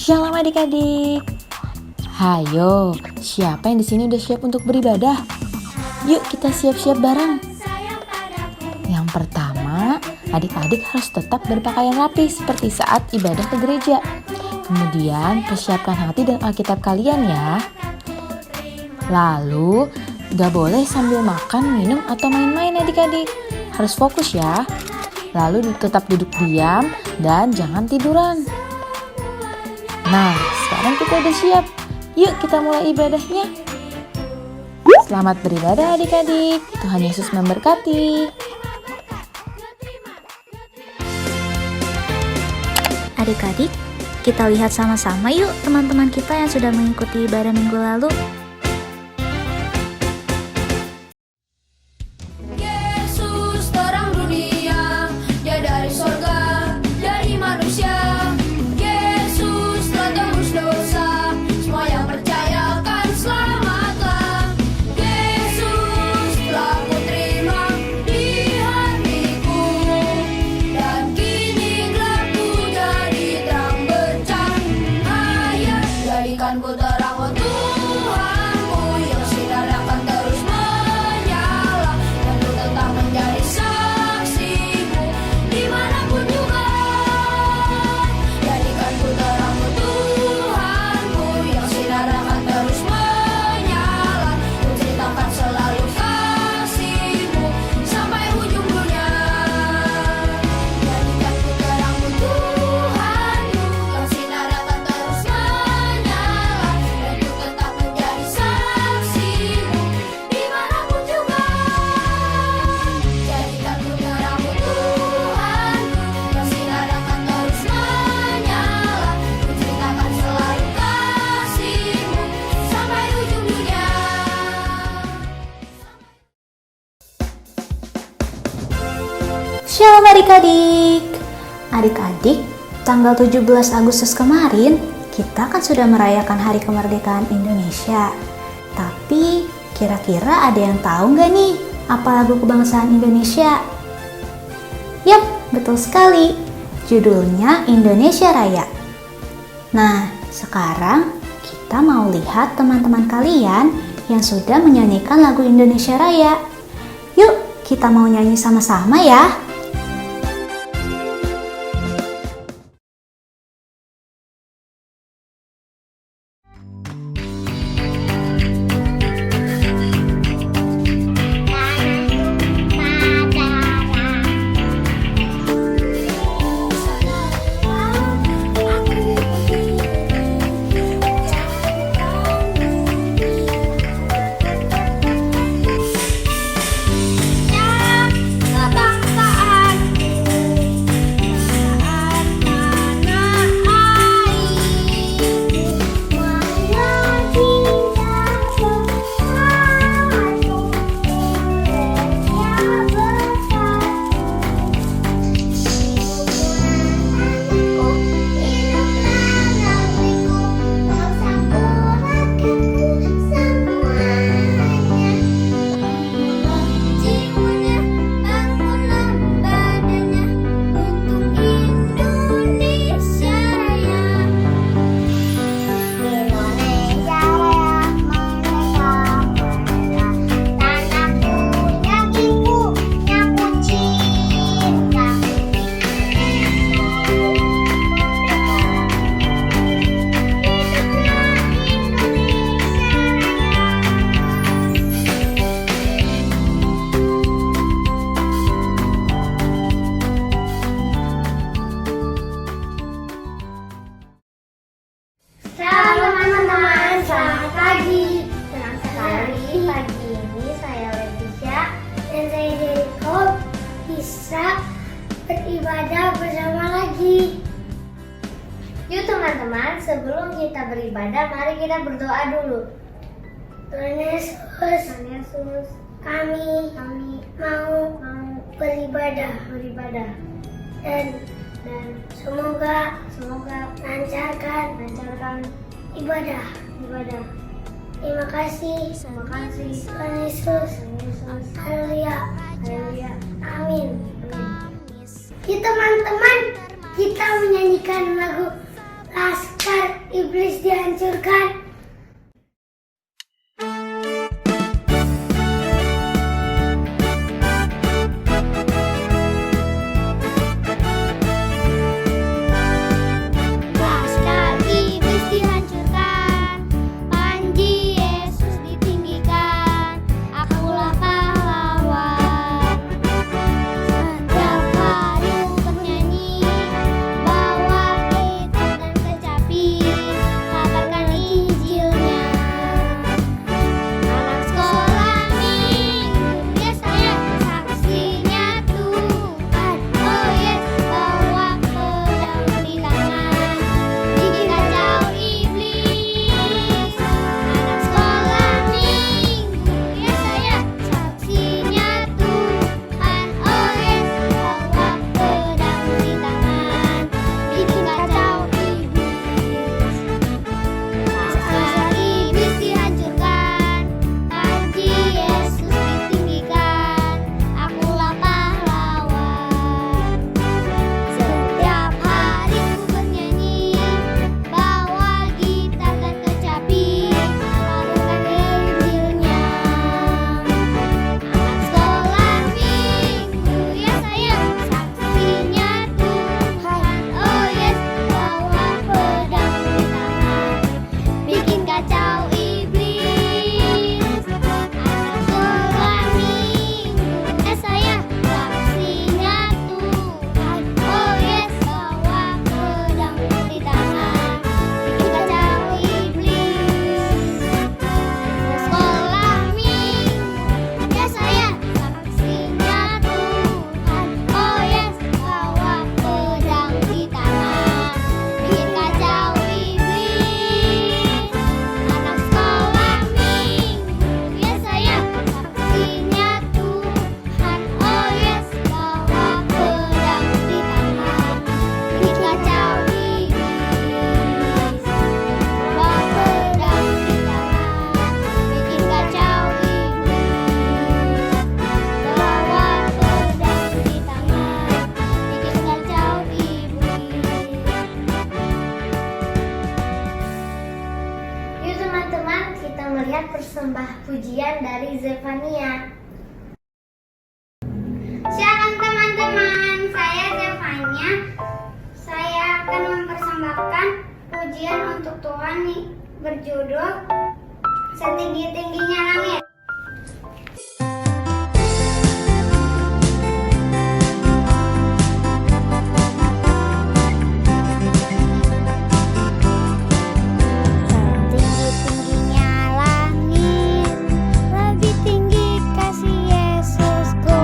Shalom adik-adik. Hayo, siapa yang di sini udah siap untuk beribadah? Yuk kita siap-siap bareng. Yang pertama, adik-adik harus tetap berpakaian rapi seperti saat ibadah ke gereja. Kemudian persiapkan hati dan Alkitab kalian ya. Lalu, gak boleh sambil makan, minum, atau main-main adik-adik. Harus fokus ya. Lalu tetap duduk diam dan jangan tiduran. Nah, sekarang kita udah siap. Yuk kita mulai ibadahnya. Selamat beribadah adik-adik. Tuhan Yesus memberkati. Adik-adik, kita lihat sama-sama yuk teman-teman kita yang sudah mengikuti ibadah minggu lalu. Yesus terang dunia, Dia dari sorga, dari manusia. Yesus telah tebus dosa, semua yang percaya akan selamatlah. Yesus telah kuterima di hatiku, dan kini gelapku jadi terang bercahaya. Jadikanku terang, oh Tuhanku, yang sinar akan terus menyala, dan ku tetap menjadi saksimu dimanapun juga. Jadikanku terang, oh Tuhanku, yang sinar akan terus menyala, ku ceritakan selalu kasih-Mu sampai ujung dunia. Jadikanku terang, oh Tuhanku, yang sinar akan terus menyala, dan ku tetap menjadi saksi-Mu dimanapun juga. Jadikanku terang, oh Tuhanku, yang sinar akan terus menyala, ku ceritakan selalu kasih-Mu sampai ujung dunia. Shalom adik-adik. Adik-adik, tanggal 17 Agustus kemarin kita kan sudah merayakan Hari Kemerdekaan Indonesia. Tapi kira-kira ada yang tahu nggak nih apa lagu kebangsaan Indonesia? Yap, betul sekali. Judulnya Indonesia Raya. Nah, sekarang kita mau lihat teman-teman kalian yang sudah menyanyikan lagu Indonesia Raya. Yuk, kita mau nyanyi sama-sama ya. Shalom teman-teman, selamat pagi. Senang sekali pagi ini saya Leticia dan saya Jericho bisa beribadah bersama lagi. Yuk teman-teman, sebelum kita beribadah, mari kita berdoa dulu. Tuhan Yesus, kami mau beribadah dan semoga lancarkan ibadah. Terima kasih Tuhan Yesus. Haleluya. Amin. Yuk teman-teman, kita menyanyikan lagu Laskar iblis dihancurkan. Laskar iblis dihancurkan, panji Yesus ditinggikan, akulah pahlawan. Setiap hari ku bernyanyi, bawa kitab dan kecapi, kabarkan Injilnya. Anak sekolah minggu, ya saya saksinya Tuhan. Oh yes, bawa pedang di tangan, bikin kacau iblis. Anak sekolah minggu, ya saya saksinya Tuhan. Oh yes, bawa pedang di tangan, bikin kacau iblis. Laskar iblis dihancurkan, panji Yesus ditinggikan, akulah pahlawan. Setiap hari ku bernyanyi, bawa gitar dan kecapi, kabarkan Injilnya. Anak sekolah minggu, ya saya saksinya Tuhan. Oh yes, bawa pedang di tangan, bikin kacau iblis. Anak sekolah minggu, ya saya saksinya Tuhan. Oh yes, bawa pedang di tangan, bikin kacau iblis. Sekolah minggu, ya saya saksinya Tuhan. Oh yes, bawa pedang di tangan, bikin kacau iblis. Anak sekolah minggu, ya saya saksinya Tuhan. Oh yes, bawa pedang di tangan, bikin kacau iblis. Bawa pedang di tangan, bikin kacau iblis. Bawa pedang di tangan, bikin kacau iblis. Yuk teman-teman, kita melihat persembah pujian dari Zefania. Shalom teman-teman, saya Zefania. Saya akan mempersembahkan pujian untuk Tuhan nih, berjudul Setinggi-tingginya Langit. Setinggi-tingginya langit, lebih tinggi kasih Yesusku.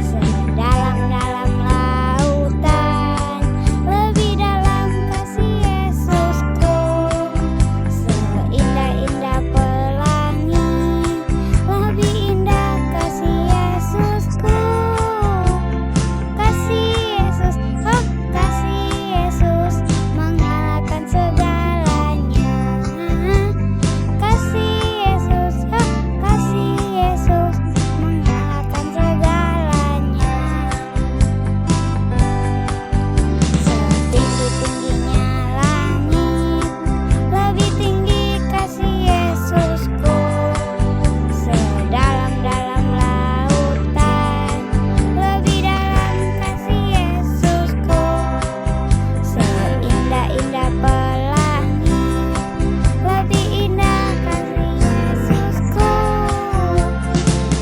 Sedalam-dalam lautan, lebih dalam kasih Yesusku. Seindah-indah pelangi, lebih indah kasih Yesusku. Kasih Yesus, oh kasih Yesus, mengalahkan segalanya. Kasih Yesus, oh kasih Yesus, mengalahkan segalanya. Setinggi-tingginya langit, lebih tinggi kasih Yesusku. Sedalam-dalam lautan, lebih dalam kasih Yesusku. Seindah-indah pelangi, lebih indah kasih Yesusku.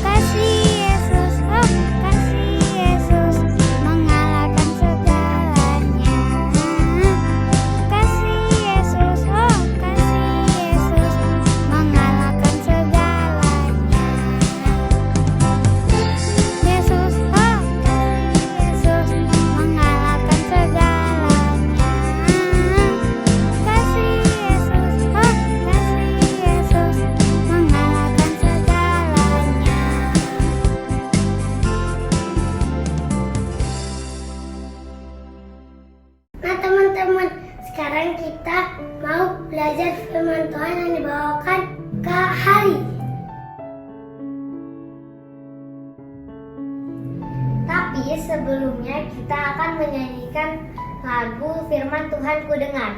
Kasih Yesus, oh kasih Yesus, mengalahkan segalanya. Kasih Yesus, oh kasih Yesus, mengalahkan segalanya. Yesus, oh kasih Yesus, mengalahkan segalanya. Kasih Yesus, oh kasih Yesus, mengalahkan segalanya. Nah teman-teman, sekarang kita mau belajar firman Tuhan yang dibawakan ke hari. Tapi sebelumnya kita akan menyanyikan lagu Firman Tuhan Ku Dengar.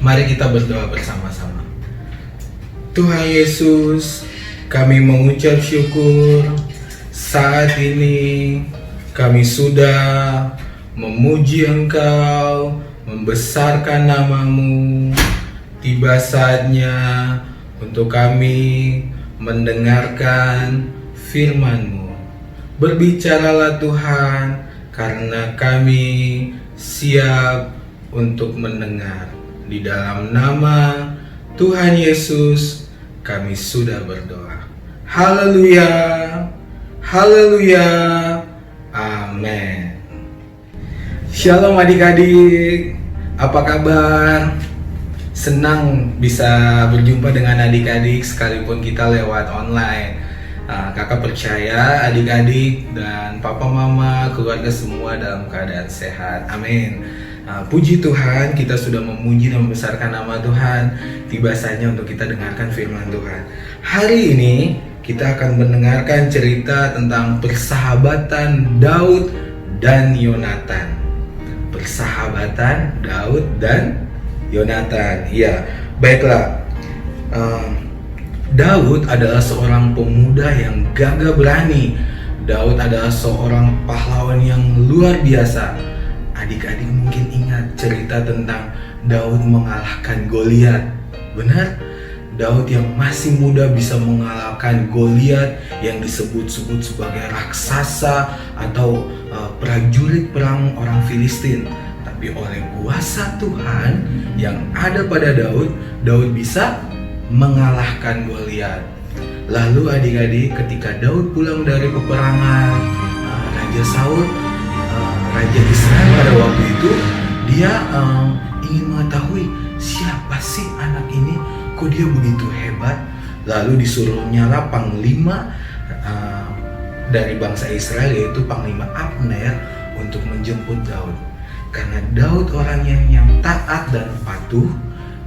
Mari kita berdoa bersama-sama. Tuhan Yesus, kami mengucap syukur saat ini kami sudah memuji Engkau, membesarkan nama-Mu. Tiba saatnya untuk kami mendengarkan firman-Mu. Berbicaralah Tuhan, karena kami siap untuk mendengar. Di dalam nama Tuhan Yesus kami sudah berdoa. Haleluya, haleluya, amin. Shalom adik-adik, apa kabar? Senang bisa berjumpa dengan adik-adik sekalipun kita lewat online. Kakak percaya adik-adik dan papa mama, keluarga semua dalam keadaan sehat. Amin. Puji Tuhan, kita sudah memuji dan membesarkan nama Tuhan. Tiba saatnya untuk kita dengarkan firman Tuhan. Hari ini kita akan mendengarkan cerita tentang persahabatan Daud dan Yonatan. Persahabatan Daud dan Yonatan. Ya, baiklah. Daud adalah seorang pemuda yang gagah berani. Daud adalah seorang pahlawan yang luar biasa. Adik-adik mungkin ingat cerita tentang Daud mengalahkan Goliat. Benar? Daud yang masih muda bisa mengalahkan Goliat yang disebut-sebut sebagai raksasa atau prajurit perang orang Filistin. Tapi oleh kuasa Tuhan yang ada pada Daud, Daud bisa mengalahkan Goliat. Lalu adik-adik, ketika Daud pulang dari peperangan, Raja Saul, Raja Israel pada waktu itu, dia ingin mengetahui siapa sih anak ini, kok dia begitu hebat. Lalu disuruhnya panglima dari bangsa Israel, yaitu Panglima Abner, untuk menjemput Daud. Karena Daud orang yang taat dan patuh,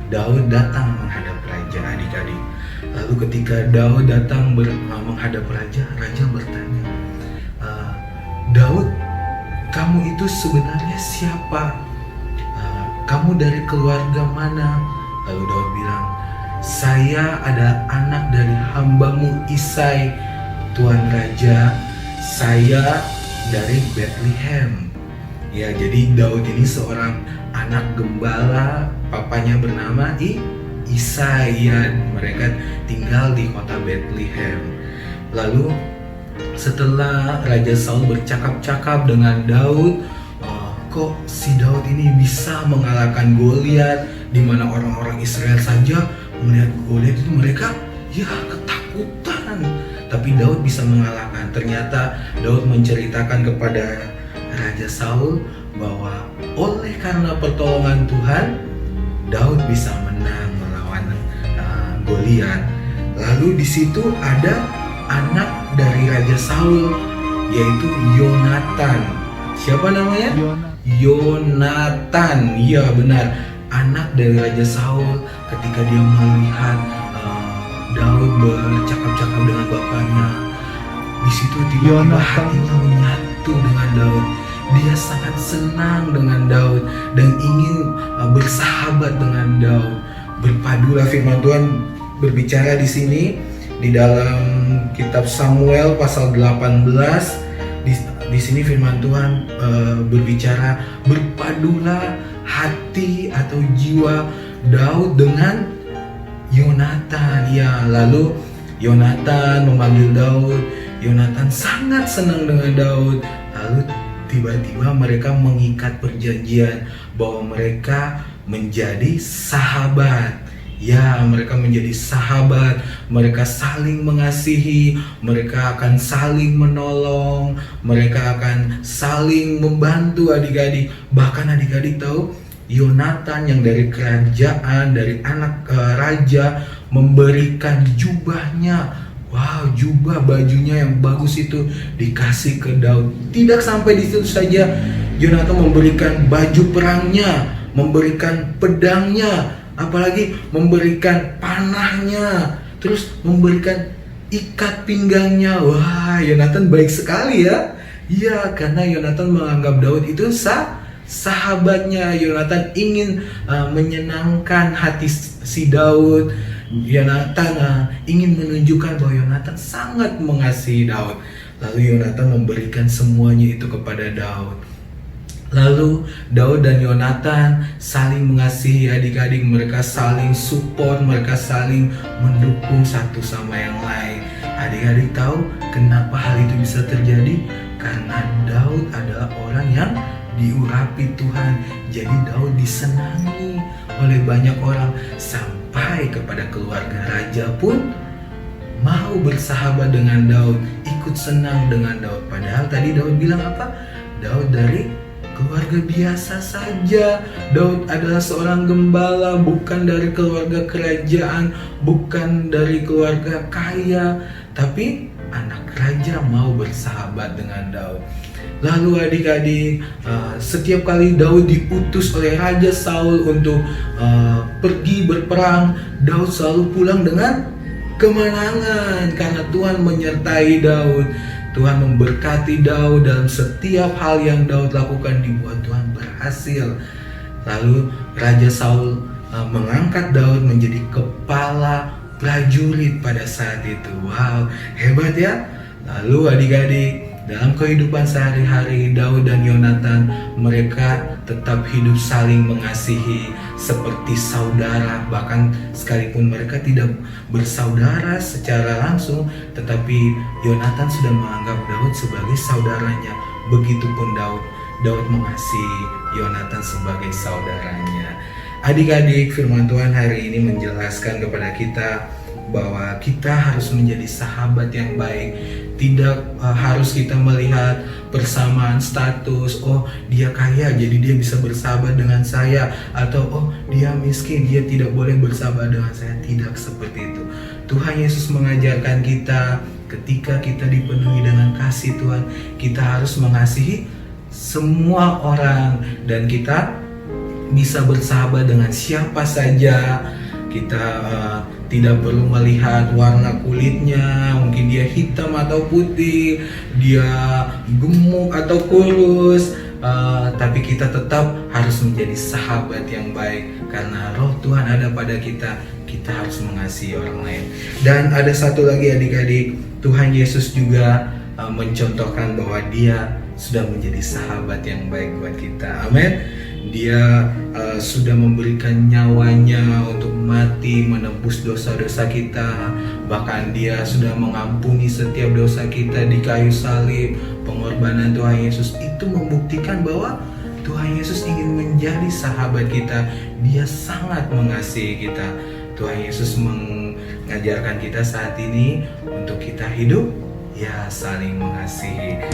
Daud datang menghadap raja, adik-adik. Lalu ketika Daud datang menghadap raja, raja bertanya, Daud, kamu itu sebenarnya siapa? Kamu dari keluarga mana? Lalu Daud bilang, saya adalah anak dari hambamu Isai, Tuan Raja. Saya dari Bethlehem. Ya, jadi Daud ini seorang anak gembala, papanya bernama Isai. Ya, mereka tinggal di kota Bethlehem. Lalu setelah Raja Saul bercakap-cakap dengan Daud, kok si Daud ini bisa mengalahkan Goliat, di mana orang-orang Israel saja melihat Goliat itu mereka ketakutan. Tapi Daud bisa mengalahkan. Ternyata Daud menceritakan kepada Raja Saul bahwa oleh karena pertolongan Tuhan, Daud bisa menang melawan Goliat. Lalu di situ ada anak dari Raja Saul, yaitu Yonatan. Siapa namanya? Yonatan. Iya, benar. Anak dari Raja Saul. Ketika dia melihat Daud bercakap-cakap dengan bapaknya, di situ tiba-tiba hatinya menyatu dengan Daud. Dia sangat senang dengan Daud dan ingin bersahabat dengan Daud. Berpadulah firman Tuhan berbicara di sini di dalam kitab Samuel pasal 18. Di sini firman Tuhan berbicara, berpadulah hati atau jiwa Daud dengan Yonatan. Ya, lalu Yonatan memanggil Daud. Yonatan sangat senang dengan Daud. Lalu tiba-tiba mereka mengikat perjanjian bahwa mereka menjadi sahabat. Ya, mereka menjadi sahabat, mereka saling mengasihi, mereka akan saling menolong, mereka akan saling membantu adik-adik. Bahkan adik-adik tahu, Yonatan yang dari kerajaan, dari anak raja, memberikan jubahnya. Wow, jubah bajunya yang bagus itu dikasih ke Daud. Tidak sampai di situ saja, Yonatan memberikan baju perangnya, memberikan pedangnya, apalagi memberikan panahnya, terus memberikan ikat pinggangnya. Wah, Yonatan baik sekali ya. Iya, karena Yonatan menganggap Daud itu sahabatnya Yonatan ingin menyenangkan hati si Daud. Yonatan ingin menunjukkan bahwa Yonatan sangat mengasihi Daud. Lalu Yonatan memberikan semuanya itu kepada Daud. Lalu Daud dan Yonatan saling mengasihi adik-adik, mereka saling support, mereka saling mendukung satu sama yang lain. Adik-adik tahu kenapa hal itu bisa terjadi? Karena Daud adalah orang yang diurapi Tuhan. Jadi Daud disenangi oleh banyak orang, sampai kepada keluarga raja pun mau bersahabat dengan Daud, ikut senang dengan Daud. Padahal tadi Daud bilang apa? Daud dari keluarga biasa saja. Daud adalah seorang gembala, bukan dari keluarga kerajaan, bukan dari keluarga kaya, tapi anak raja mau bersahabat dengan Daud. Lalu adik-adik, setiap kali Daud diutus oleh Raja Saul untuk pergi berperang, Daud selalu pulang dengan kemenangan karena Tuhan menyertai Daud. Tuhan memberkati Daud dalam setiap hal yang Daud lakukan, dibuat Tuhan berhasil. Lalu Raja Saul mengangkat Daud menjadi kepala prajurit pada saat itu. Wow, hebat ya. Lalu adik-adik, dalam kehidupan sehari-hari Daud dan Yonatan, mereka tetap hidup saling mengasihi seperti saudara. Bahkan sekalipun mereka tidak bersaudara secara langsung, tetapi Yonatan sudah menganggap Daud sebagai saudaranya. Begitupun Daud mengasihi Yonatan sebagai saudaranya. Adik-adik, firman Tuhan hari ini menjelaskan kepada kita bahwa kita harus menjadi sahabat yang baik. Tidak harus kita melihat persamaan status. Oh, dia kaya jadi dia bisa bersahabat dengan saya, atau oh, dia miskin dia tidak boleh bersahabat dengan saya. Tidak seperti itu. Tuhan Yesus mengajarkan kita, ketika kita dipenuhi dengan kasih Tuhan, kita harus mengasihi semua orang, dan kita bisa bersahabat dengan siapa saja. Kita tidak perlu melihat warna kulitnya, mungkin dia hitam atau putih, dia gemuk atau kurus, tapi kita tetap harus menjadi sahabat yang baik karena roh Tuhan ada pada kita. Kita harus mengasihi orang lain. Dan ada satu lagi adik-adik, Tuhan Yesus juga mencontohkan bahwa dia sudah menjadi sahabat yang baik buat kita. Amin. Dia sudah memberikan nyawanya untuk mati menebus dosa-dosa kita. Bahkan dia sudah mengampuni setiap dosa kita di kayu salib. Pengorbanan Tuhan Yesus itu membuktikan bahwa Tuhan Yesus ingin menjadi sahabat kita. Dia sangat mengasihi kita. Tuhan Yesus mengajarkan kita saat ini untuk kita hidup ya saling mengasihi.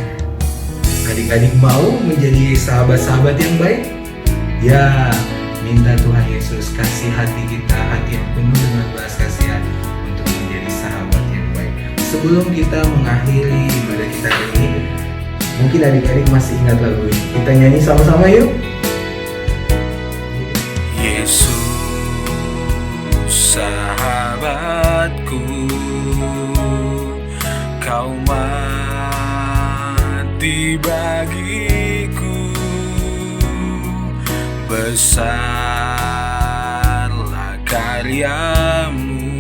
Adik-adik mau menjadi sahabat-sahabat yang baik? Ya, minta Tuhan Yesus kasih hati kita, hati yang penuh dengan belas kasihan untuk menjadi sahabat yang baik. Sebelum kita mengakhiri ibadah kita hari ini, mungkin adik-adik masih ingat lagu ini. Kita nyanyi sama-sama yuk. Yesus sahabatku, kau mati bagiku. Besarlah karyamu,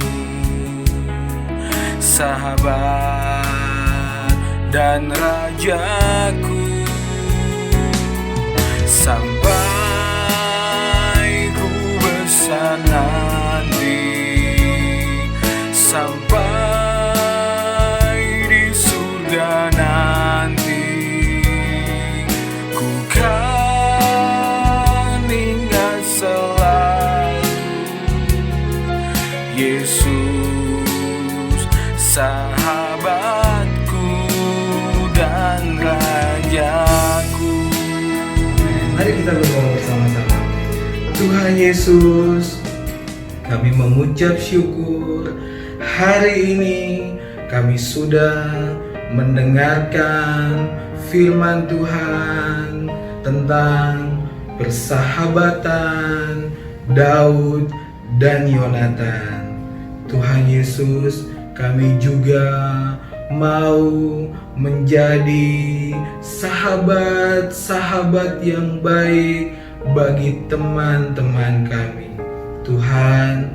sahabat dan rajaku, sampai ku besar nanti, sampai di surga nanti, ku Yesus sahabatku dan rajaku. Mari kita berdoa bersama-sama. Tuhan Yesus, kami mengucap syukur hari ini kami sudah mendengarkan firman Tuhan tentang persahabatan Daud dan Yonatan. Tuhan Yesus, kami juga mau menjadi sahabat-sahabat yang baik bagi teman-teman kami. Tuhan,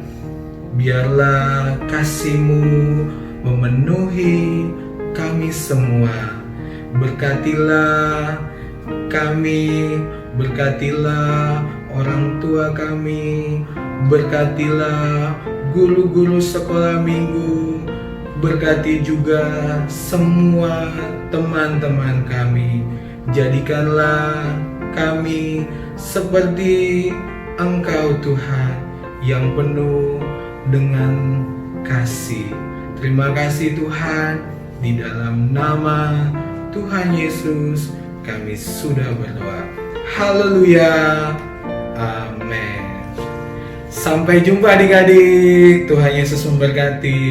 biarlah kasih-Mu memenuhi kami semua. Berkatilah kami, berkatilah orang tua kami, berkatilah guru-guru sekolah minggu, berkati juga semua teman-teman kami. Jadikanlah kami seperti Engkau Tuhan yang penuh dengan kasih. Terima kasih Tuhan, di dalam nama Tuhan Yesus kami sudah berdoa. Haleluya. Amin. Sampai jumpa adik-adik. Tuhan Yesus memberkati.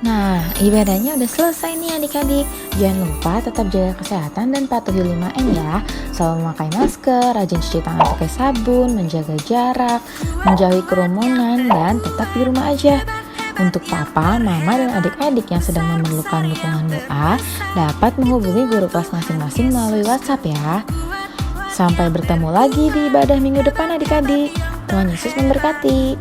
Nah, ibadahnya udah selesai nih adik-adik. Jangan lupa tetap jaga kesehatan dan patuhi 5M ya. Selalu memakai masker, rajin cuci tangan pakai sabun, menjaga jarak, menjauhi kerumunan, dan tetap di rumah aja. Untuk papa, mama, dan adik-adik yang sedang memerlukan dukungan doa, dapat menghubungi guru kelas masing-masing melalui WhatsApp ya. Sampai bertemu lagi di ibadah minggu depan adik-adik. Tuhan Yesus memberkati.